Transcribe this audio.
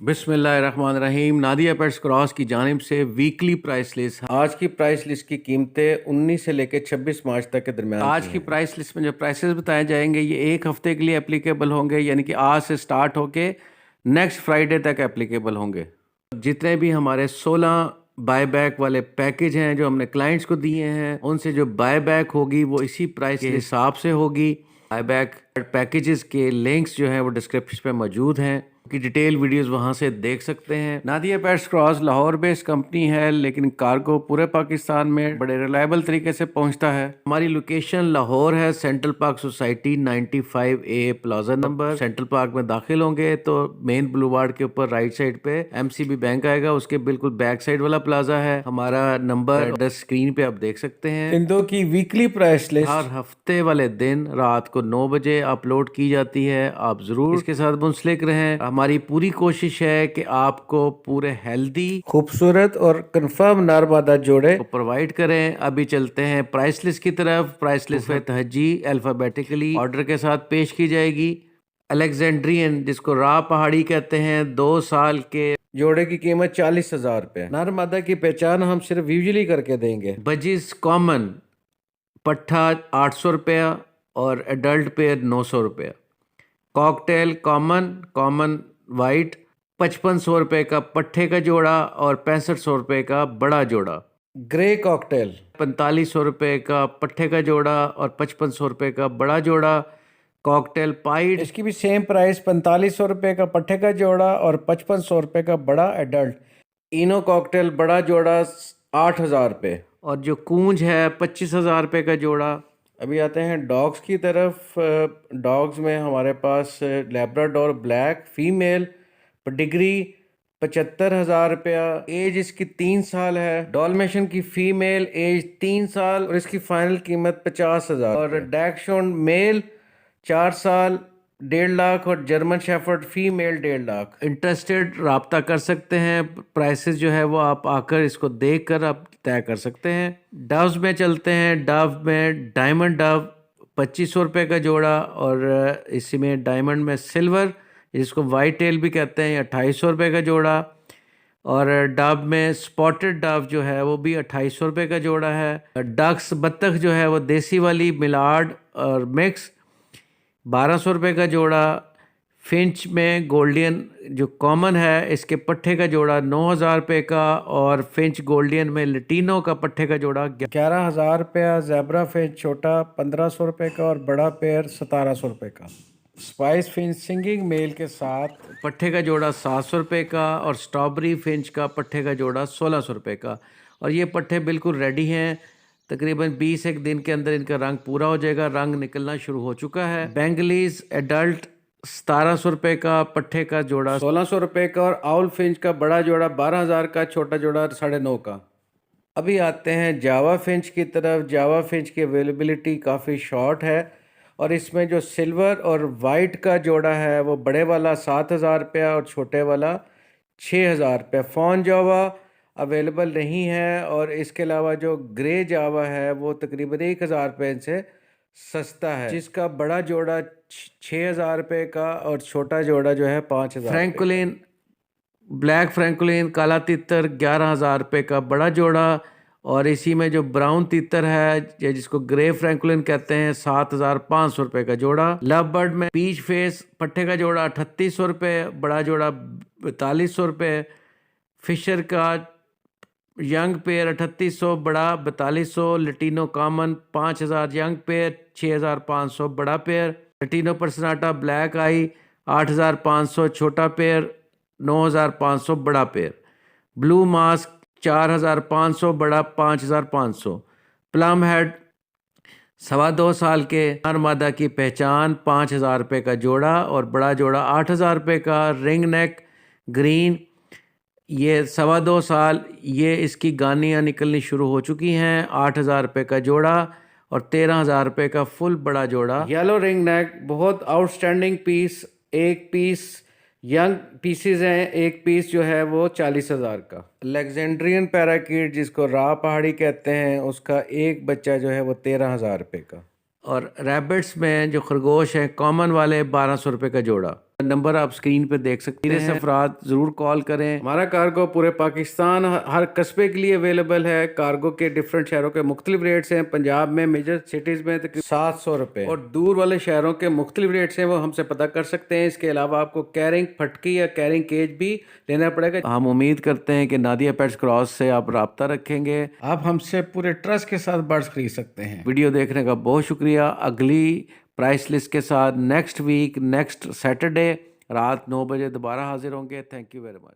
बिस्मिल्लाहिर्रहमानिर्रहीम। Nadia pets cross की जानिब से वीकली प्राइस लिस्ट। आज की प्राइस लिस्ट की कीमतें 19 से लेकर 26 मार्च तक के दरमियान आज की प्राइस लिस्ट में जो प्राइसेस बताए जाएंगे ये एक हफ्ते के लिए एप्लीकेबल होंगे, यानी कि आज से स्टार्ट होके नेक्स्ट फ्राइडे तक एप्लीकेबल होंगे। जितने भी हमारे 16 बायबैक वाले पैकेज हैं जो हमने क्लाइंट्स को दिए हैं, उनसे जो बायबैक होगी वो इसी प्राइस के हिसाब से होगी। बायबैक पैकेजेस के लिंक्स जो हैं वो डिस्क्रिप्शन पे मौजूद हैं, की डिटेल वीडियोस वहां से देख सकते हैं। Nadia pets cross Lahore based company है, लेकिन कार्गो पूरे पाकिस्तान में बड़े रिलायबल तरीके से पहुंचता है। हमारी लोकेशन लाहौर है, central park society 95A plaza number. Central park में दाखिल होंगे तो मेन बुलवार्ड के ऊपर राइट साइड पे MCB बैंक आएगा, उसके बिल्कुल बैक साइड वाला प्लाजा है। हमारा नंबर एड्रेस स्क्रीन पे आप देख सकते हैं। इंदो की वीकली प्राइस लिस्ट हर हफ्ते वाले दिन रात को 9 बजे अपलोड की जाती है। आप जरूर इसके साथ मुंसलिक रहें। हमारी पूरी कोशिश है कि आपको पूरे हेल्दी, खूबसूरत और कंफर्म नरमादा जोड़े को प्रोवाइड करें। अभी चलते हैं प्राइस लिस्ट की तरफ। प्राइस लिस्ट में तहजी अल्फाबेटिकली ऑर्डर के साथ पेश की जाएगी। अलेक्जेंड्रियन, जिसको रा पहाड़ी कहते हैं, 2 साल के जोड़े की कीमत 40,000 रुपए। नरमादा की पहचान हम सिर्फ यूजुअली करके देंगे। बजिस कॉमन पट्ठा 800 रुपया और एडल्ट पेयर 900 रुपया। कॉकटेल कॉमन वाइट 5500 रुपये का पट्ठे का जोड़ा और 6500 रुपये का बड़ा जोड़ा। ग्रे कॉकटेल 4500 रुपये का पट्ठे का जोड़ा और 5500 रुपये का बड़ा जोड़ा। कॉकटेल पाइड, इसकी भी सेम प्राइस 4500 रुपये का पट्ठे का जोड़ा और 5500 रुपये का बड़ा एडल्ट। इनो कॉकटेल बड़ा जोड़ा 8000 रुपये और जो कूंज है 25,000 रुपये का जोड़ा। अभी आते हैं डॉग्स की तरफ। डॉग्स में हमारे पास लैब्राडोर ब्लैक फीमेल पेडिग्री 75,000 रुपया, एज इसकी 3 साल है। डॉल्मेशन की फीमेल एज 3 साल और इसकी फाइनल कीमत 50,000। और डैक्शोन मेल 4 साल 1.5 लाख और German shepherd female 1.5 lakh. Interested रब्ता कर सकते हैं। प्राइसेस जो है वो आप आकर इसको देख कर आप तय कर सकते हैं। डव्स में चलते हैं। डव में डायमंड डव 2500 रुपये का जोड़ा और इसी में डायमंड में सिल्वर, जिसको वाइट टेल भी कहते हैं, 2800 रुपये का जोड़ा। और डव में स्पॉटेड डव जो है वो भी 2800 रुपये का जोड़ा है। डक्स बत्तख जो है वो देसी वाली मिलाड और मिक्स 1200 रुपये का जोड़ा। फिंच में गोल्डियन जो कॉमन है, इसके पट्ठे का जोड़ा 9,000 रुपये का और फिंच गोल्डियन में लटीनो का पट्ठे का जोड़ा 11,000 रुपया। जैब्रा फिंच छोटा 1500 रुपये का और बड़ा पेयर 1700 रुपये का। स्पाइस फिंच सिंगिंग मेल के साथ पट्ठे का जोड़ा 700 रुपये का और स्ट्रॉबेरी फिंच का पट्ठे का जोड़ा 1600 रुपये का। और ये पट्ठे बिल्कुल रेडी हैं। तकरीबन 20 एक दिन के अंदर इनका रंग पूरा हो जाएगा, रंग निकलना शुरू हो चुका है। बेंगलीज एडल्ट 1700 रुपये का, पट्ठे का जोड़ा 1600 रुपये का और आउल फिंच का बड़ा जोड़ा 12,000 का, छोटा जोड़ा 9.5 का। अभी आते हैं जावा फिंच की तरफ। जावा फिंच की अवेलेबिलिटी काफ़ी शॉर्ट है और इसमें जो सिल्वर और वाइट का जोड़ा है वो बड़े वाला 7,000 रुपया और छोटे वाला 6,000 रुपया। फॉन जावा अवेलेबल नहीं है और इसके अलावा जो ग्रे जावा है वो तकरीबन 1,000 रुपये से सस्ता है, जिसका बड़ा जोड़ा 6,000 रुपये का और छोटा जोड़ा जो है 5,000। फ्रैंकुलिन ब्लैक फ्रैंकुलिन काला तितर 11,000 रुपये का बड़ा जोड़ा और इसी में जो ब्राउन तीतर है या जिसको ग्रे फ्रैंकुलिन कहते हैं 7,500 रुपये का जोड़ा। लव बर्ड में पीच फेस पट्ठे का जोड़ा 3,800 रुपये, बड़ा जोड़ा 4,200 रुपये। फिशर का यंग पेयर 3,800, बड़ा 4,200। लटीनो कॉमन 5,000 यंग पेयर, 6,500 बड़ा पेयर। लटीनो पर्सनाटा ब्लैक आई 8,500 छोटा पेयर, 9,500 बड़ा पेयर। ब्लू मास्क 4,500 बड़ा, 5,500। प्लम हेड 2.25 साल के नरमादा की पहचान 5,000 रुपये का जोड़ा और बड़ा जोड़ा 8,000 रुपये का। रिंग नेक ग्रीन ये 2.25 साल, ये इसकी गानियाँ निकलनी शुरू हो चुकी हैं। 8,000 रुपये का जोड़ा और 13,000 रुपये का फुल बड़ा जोड़ा। येलो रिंग नेक बहुत आउटस्टैंडिंग पीस, एक पीस यंग पीसेस हैं, एक पीस जो है वो 40,000 का। अलेक्जेंड्रियन पैराकीट जिसको रा पहाड़ी कहते हैं, उसका एक बच्चा जो है वो 13,000 रुपये का। और रैबिट्स में जो खरगोश हैं कॉमन वाले 1,200 रुपये का जोड़ा। नंबर आप स्क्रीन पे देख सकते हैं। अफराद जरूर कॉल करें। हमारा कार्गो पूरे पाकिस्तान हर कस्बे के लिए अवेलेबल है। कार्गो के डिफरेंट शहरों के मुख्तलिफ रेट्स हैं। पंजाब में मेजर सिटीज में तकरीबन 700 रुपए और दूर वाले शहरों के मुख्तलिफ रेट्स हैं, वो हमसे पता कर सकते हैं। इसके अलावा आपको कैरिंग फटकी या कैरिंग केज भी लेना पड़ेगा। हम उम्मीद करते हैं कि नादिया पेट्स क्रॉस से आप राब्ता रखेंगे। आप हमसे पूरे ट्रस्ट के साथ बर्ड्स खरीद सकते हैं। वीडियो देखने का बहुत शुक्रिया। अगली प्राइस लिस्ट के साथ नेक्स्ट वीक नेक्स्ट सैटरडे रात 9 बजे दोबारा हाजिर होंगे। Thank you very much.